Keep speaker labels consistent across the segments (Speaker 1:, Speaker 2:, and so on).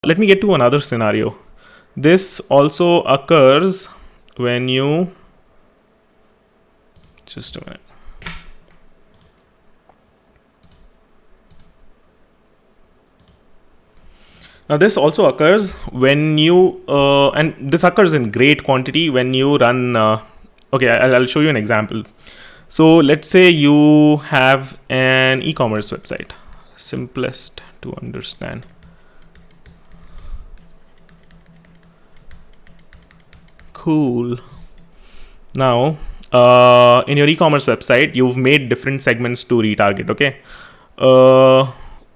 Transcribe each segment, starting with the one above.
Speaker 1: Let me get to another scenario. This also occurs when you, just a minute. Now this also occurs when you, and this occurs in great quantity when you run, okay, I'll show you an example. So let's say you have an e-commerce website, simplest to understand. Cool. Now, in your e-commerce website, you've made different segments to retarget. Okay.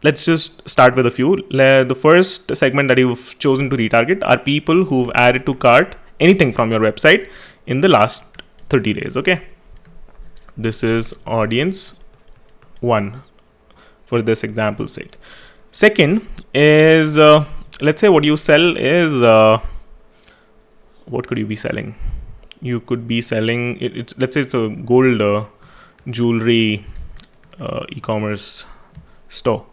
Speaker 1: Let's just start with a few. The first segment that you've chosen to retarget are people who've added to cart anything from your website in the last 30 days. Okay. This is audience 1 for this example's sake. Second is, let's say what you sell is, what could you be selling? You could be selling it's let's say it's a gold jewelry e-commerce store.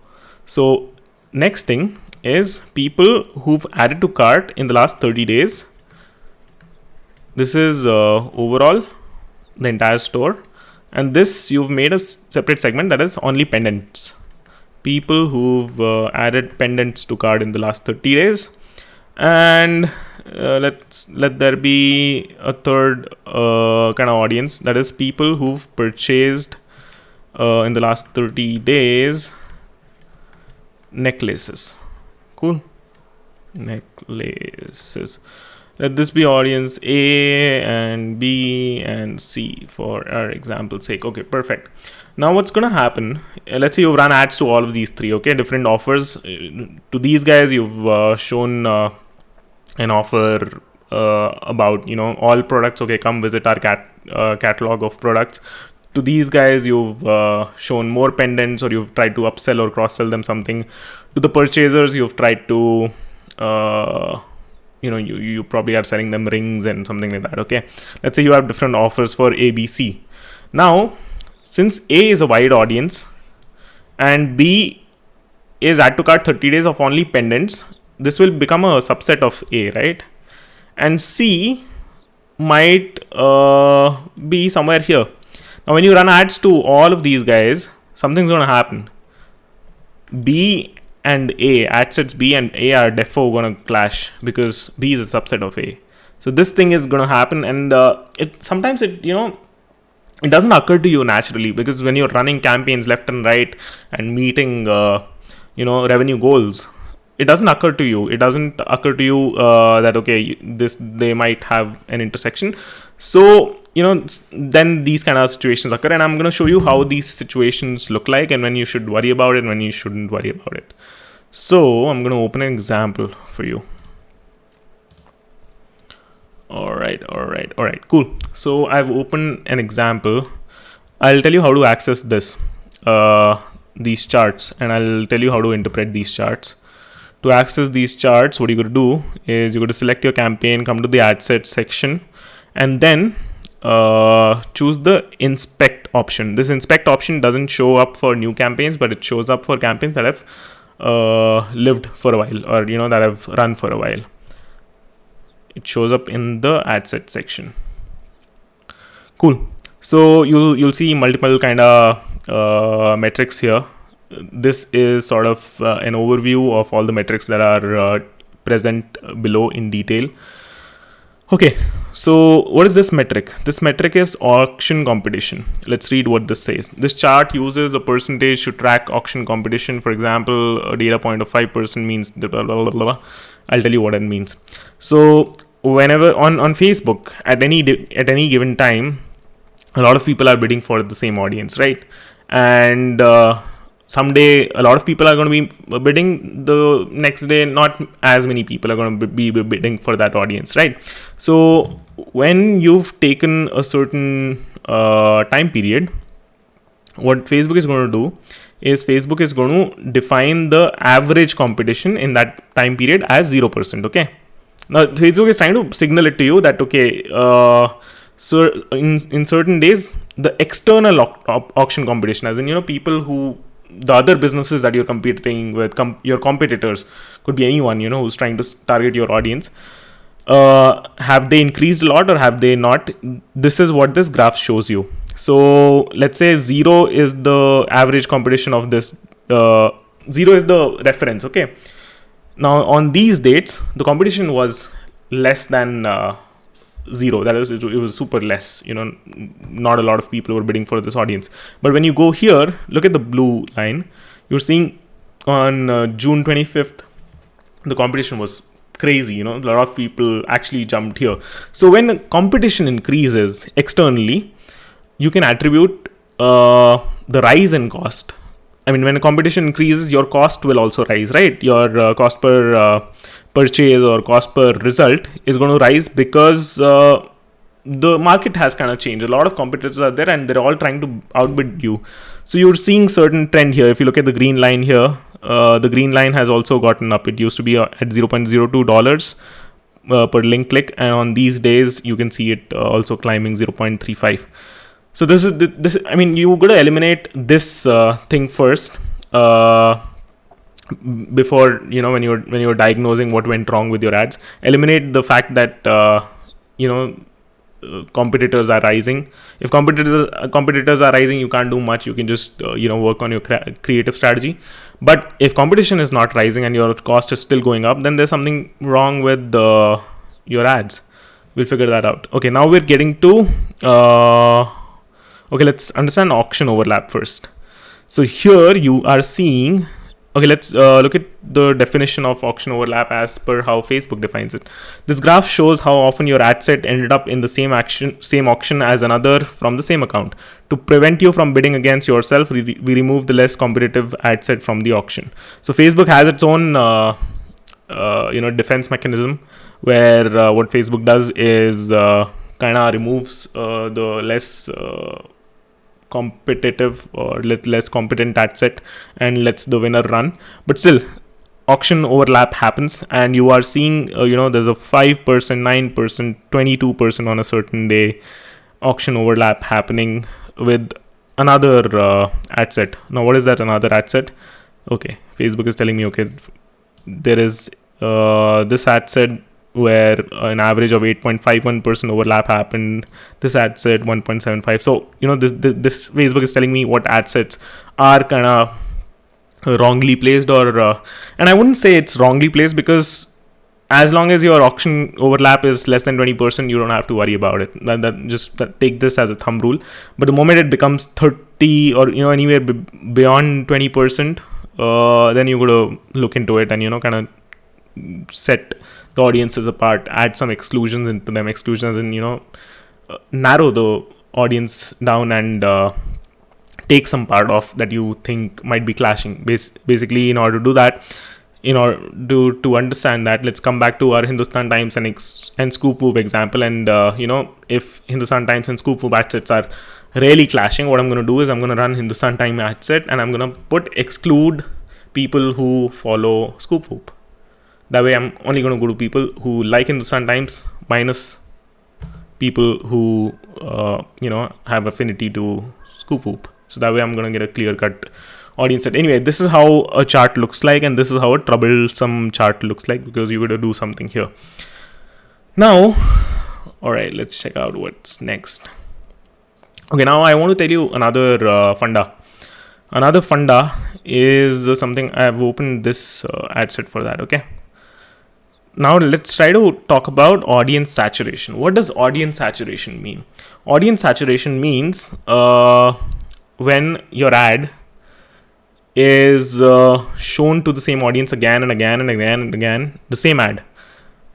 Speaker 1: So next thing is people who've added to cart in the last 30 days. This is overall the entire store, and this you've made a separate segment that is only pendants. People who've added pendants to cart in the last 30 days. And let there be a third kind of audience, that is people who've purchased in the last 30 days necklaces. Cool. Necklaces. Let this be audience A and B and C for our example's sake. Okay, perfect. Now what's gonna happen, let's say you run ads to all of these three, okay, different offers. To these guys you've shown an offer about, all products, okay, come visit our catalog of products. To these guys you've shown more pendants, or you've tried to upsell or cross-sell them something. To the purchasers you've tried to you probably are selling them rings and something like that. Okay, let's say you have different offers for A, B, C. Now since A is a wide audience and B is add to cart 30 days of only pendants, this will become a subset of A, right? And C might be somewhere here. Now when you run ads to all of these guys, something's going to happen. B and A, ad sets B and A are defo going to clash because B is a subset of A. So this thing is going to happen, and it sometimes it doesn't occur to you naturally, because when you're running campaigns left and right and meeting revenue goals, it doesn't occur to you. It doesn't occur to you that okay, they might have an intersection. So then these kind of situations occur, and I'm going to show you how these situations look like and when you should worry about it and when you shouldn't worry about it. So I'm going to open an example for you. All right, cool. So I've opened an example. I'll tell you how to access these charts, and I'll tell you how to interpret these charts. To access these charts, what you're going to do is you're going to select your campaign, come to the ad set section, and then choose the inspect option. This inspect option doesn't show up for new campaigns, but it shows up for campaigns that have lived for a while, or that have run for a while. It shows up in the ad set section. Cool. So you'll see multiple kind of metrics here. This is sort of an overview of all the metrics that are present below in detail. Okay, so what is this metric? This metric is auction competition. Let's read what this says. This chart uses a percentage to track auction competition. For example, a data point of 5% means blah, blah, blah, blah. I'll tell you what it means. So whenever on Facebook at any given time, a lot of people are bidding for the same audience, right? And someday a lot of people are going to be bidding, the next day not as many people are going to be bidding for that audience, right? So when you've taken a certain time period, what Facebook is going to do is Facebook is going to define the average competition in that time period as 0%. Okay, now Facebook is trying to signal it to you that okay, so in certain days the external auction competition, as in people who the other businesses that you're competing with, your competitors, could be anyone, who's trying to target your audience. Have they increased a lot or have they not? This is what this graph shows you. So let's say 0 is the average competition of this. 0 is the reference. Okay. Now on these dates, the competition was less than 0. That is, it was super less. Not a lot of people were bidding for this audience. But when you go here, look at the blue line. You're seeing on June 25th, the competition was crazy. A lot of people actually jumped here. So when competition increases externally, you can attribute the rise in cost. I mean, when a competition increases, your cost will also rise, right? Your cost per purchase or cost per result is going to rise because the market has kind of changed. A lot of competitors are there and they're all trying to outbid you. So you're seeing certain trend here. If you look at the green line here, the green line has also gotten up. It used to be at $0.02 per link click, and on these days you can see it also climbing 0.35. So this. I mean, you got to eliminate this thing first before when you're diagnosing what went wrong with your ads. Eliminate the fact that competitors are rising. If competitors are rising, you can't do much. You can just work on your creative strategy. But if competition is not rising and your cost is still going up, then there's something wrong with your ads. We'll figure that out. Okay, now we're getting to okay, let's understand auction overlap first. So here you are seeing, okay, let's look at the definition of auction overlap as per how Facebook defines it. This graph shows how often your ad set ended up in the same auction as another from the same account. To prevent you from bidding against yourself, we remove the less competitive ad set from the auction. So Facebook has its own defense mechanism where what Facebook does is kind of removes the less competitive or less competent ad set and lets the winner run. But still, auction overlap happens, and you are seeing there's a 5%, 9%, 22% on a certain day auction overlap happening with another ad set. Now what is that another ad set? Okay, Facebook is telling me, okay, there is this ad set where an average of 8.51% overlap happened. This ad set 1.75. So this Facebook is telling me what ad sets are kind of wrongly placed, or and I wouldn't say it's wrongly placed, because as long as your auction overlap is less than 20%, you don't have to worry about it. Take this as a thumb rule. But the moment it becomes 30 or anywhere beyond 20%, then you got to look into it and kind of set the audiences apart, add some exclusions into them. Exclusions and narrow the audience down and take some part off that you think might be clashing. Basically, in order to do that, to understand that, let's come back to our Hindustan Times and ScoopWhoop example. And if Hindustan Times and ScoopWhoop ad sets are really clashing, what I'm going to do is I'm going to run Hindustan Times ad set and I'm going to exclude people who follow ScoopWhoop. That way, I'm only going to go to people who like Hindustan Times minus people who have affinity to ScoopWhoop. So that way, I'm going to get a clear-cut audience set. Anyway, this is how a chart looks like, and this is how a troublesome chart looks like, because you got to do something here. Now, all right, let's check out what's next. Okay, now I want to tell you another funda. Another funda is something I've opened this ad set for that. Okay. Now let's try to talk about audience saturation. What does audience saturation mean? Audience saturation means when your ad is shown to the same audience again and again and again and again, the same ad,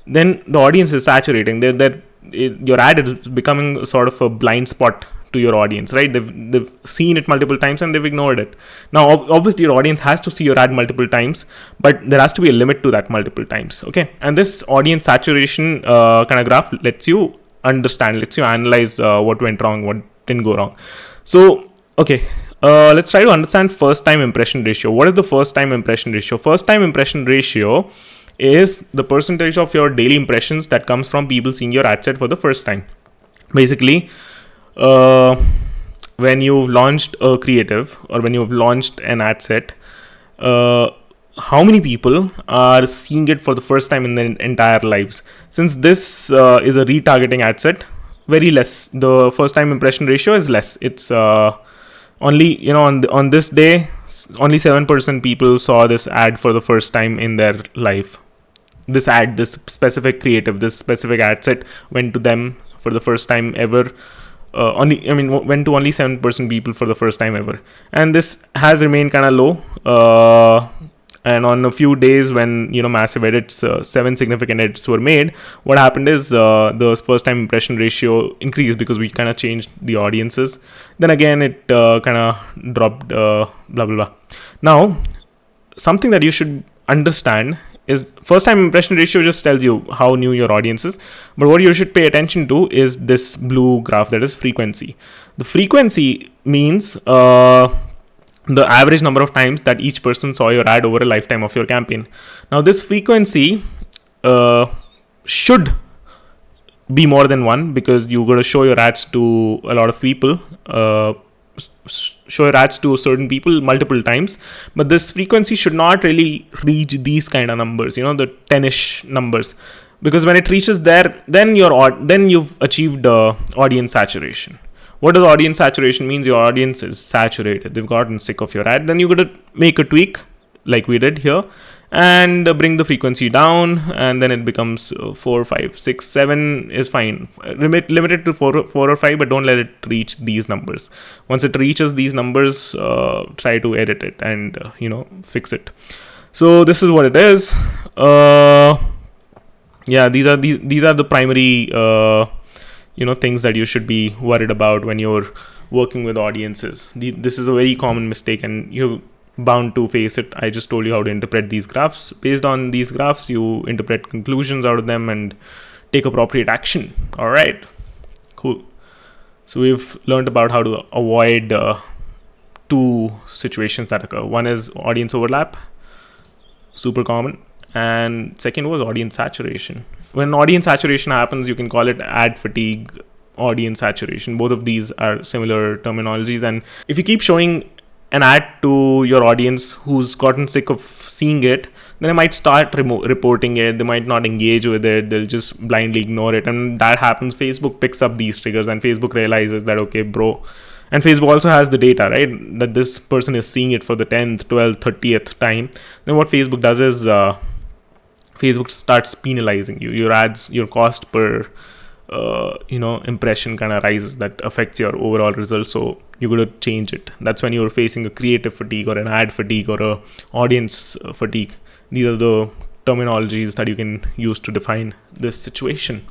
Speaker 1: then the audience is saturating. Your ad is becoming sort of a blind spot to your audience, right? They've seen it multiple times and they've ignored it. Now, obviously, your audience has to see your ad multiple times, but there has to be a limit to that multiple times, okay? And this audience saturation kind of graph lets you analyze what went wrong, what didn't go wrong. So, okay, let's try to understand first-time impression ratio. What is the first-time impression ratio? First-time impression ratio is the percentage of your daily impressions that comes from people seeing your ad set for the first time. Basically, when you've launched a creative or when you've launched an ad set, how many people are seeing it for the first time in their entire lives. Since this is a retargeting ad set, very less. The first time impression ratio is less. It's only, you know, on this day, only 7% people saw this ad for the first time in their life. This ad, this specific creative, this specific ad set went to them for the first time ever. Went to only 7% people for the first time ever. And this has remained kind of low. And on a few days when, you know, massive edits, 7 significant edits were made, what happened is the first time impression ratio increased because we kind of changed the audiences. Then again, it kind of dropped, blah, blah, blah. Now, something that you should understand is first time impression ratio just tells you how new your audience is. But what you should pay attention to is this blue graph, that is frequency. The frequency means the average number of times that each person saw your ad over a lifetime of your campaign. Now, this frequency should be more than 1 because you got to show your ads to a lot of people, show your ads to certain people multiple times. But this frequency should not really reach these kind of numbers, you know, the 10-ish numbers, because when it reaches there, then you've achieved audience saturation. What does audience saturation means? Your audience is saturated. They've gotten sick of your ad. Then you got to make a tweak like we did here and bring the frequency down, and then it becomes 4, 5, 6, 7 is fine. Limit it to 4 or 5, but don't let it reach these numbers. Once it reaches these numbers, try to edit it and fix it. So this is what it is. These are the primary things that you should be worried about when you're working with audiences. This is a very common mistake, and you're bound to face it. I just told you how to interpret these graphs. Based on these graphs, you interpret conclusions out of them and take appropriate action. All right, cool. So we've learned about how to avoid 2 situations that occur. One is audience overlap, super common, and second was audience saturation. When audience saturation happens, you can call it ad fatigue, audience saturation. Both of these are similar terminologies. And if you keep showing an ad to your audience who's gotten sick of seeing it, then they might start reporting it. They might not engage with it. They'll just blindly ignore it. And that happens. Facebook picks up these triggers, and Facebook realizes that, okay, bro. And Facebook also has the data, right? That this person is seeing it for the 10th, 12th, 30th time. Then what Facebook does is Facebook starts penalizing you. Your ads, your cost per impression kind of rises. That affects your overall results. So you got to change it. That's when you're facing a creative fatigue or an ad fatigue or a audience fatigue. These are the terminologies that you can use to define this situation.